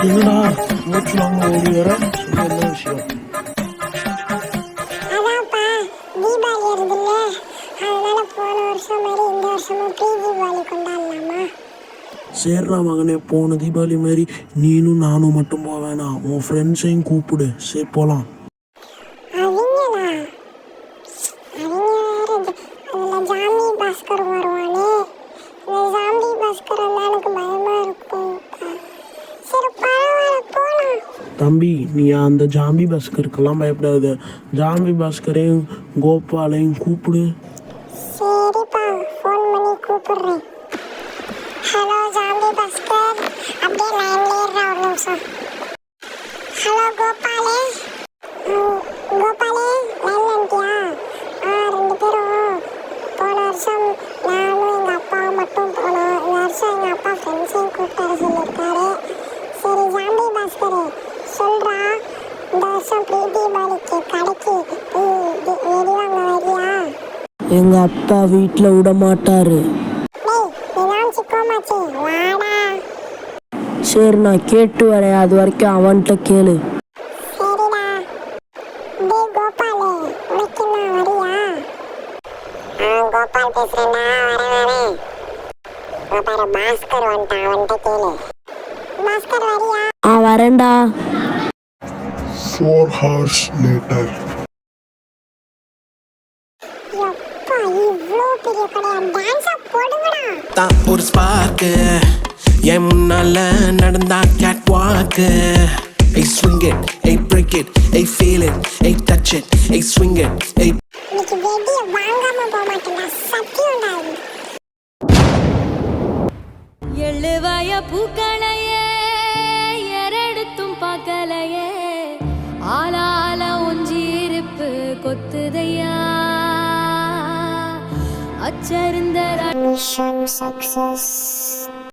என்னடா மூச்சு வாங்க ஓடி வர என்ன விஷயம்? அதான்ப்பா தீபாவளி வருதுல்ல, அதனால போன வருஷம் மாதிரி இந்த வருஷமும் ப்ரீ தீபாவளி கொண்டாடலாமா? சேர்றா மகனே, போன தீபாவளி மாரி நீனும் நானும் மட்டும் போக வேணாம், உன் ஃப்ரெண்ட்ஸையும் கூப்பிடு, சரி போகலாம். அவங்களா? அவங்க வேற அதில் ஜாம்பி பாஸ்கர் வருவானே, இந்த ஜாம்பி பாஸ்கர் வந்தால் எனக்கு பயமாக இருக்கும். சரி பரவாயில்ல போகலாம். தம்பி, நீ அந்த ஜாம்பி பாஸ்கருக்கெல்லாம் பயப்படாத, ஜாம்பி பாஸ்கரையும் கோபாலையும் கூப்பிடு. சரிப்பா, ஃபோன் பண்ணி கூப்பிடுறேன். ஹலோ ஜாம்பி பாஸ்கர், அப்படியே லைன்ல ஏறுறா ஒரு நிமிஷம். ஹலோ கோபாலே, கோபாலே லைன்ல இருக்கியா? ரெண்டு பேரும் போன வருஷம் நானும் எங்கள் அப்பாவும் மட்டும் போனோம். இந்த வருஷம் எங்கள் அப்பா ஃப்ரெண்ட்ஸையும் கூப்பிட்டு வர சொல்லியிருக்காரு. சரி ஜாம்பி பாஸ்கர் சொல்கிறா, இந்த வருஷம் ப்ரீ தீபாவளிக்கு கடைக்கு வெடி வாங்க வரியா? எங்க அப்பா வீட்டில் விட மாட்டாரு. சரி நான் கேட்டு வரேன், அது வரைக்கும் அவன்கிட்ட கேளு. சரிடா. டேய் கோபாலே, உனக்கு என்ன வரியா? கோபால் பேசுறேன்டா, வரேன். கோபால் பாஸ்கர் வந்துட்டான், அவன்கிட்ட கேளு. பாஸ்கர் வரியா? வரேன்டா. 4 hours later. எப்பா இவ்ளோ பெரிய கடையா, டான்ஸா போடுங்கடா. தான் ஒரு ஸ்பார்க்கு என் முன்னால நடந்தா கேட் வாக்கு. Hey swing it, hey break it, hey feel it, hey touch it, hey swing it, hey. இன்னைக்கு வெடிய வாங்காம போக மாட்டேன்டா, சத்தியம்டா. எழுவாய பூக்களையே எரெடுத்தும் பார்க்கலையே, ஆளால ஒஞ்சி இருப்பு கொத்துதையா அச்சருந்த மிஷன் சக்சஸ்.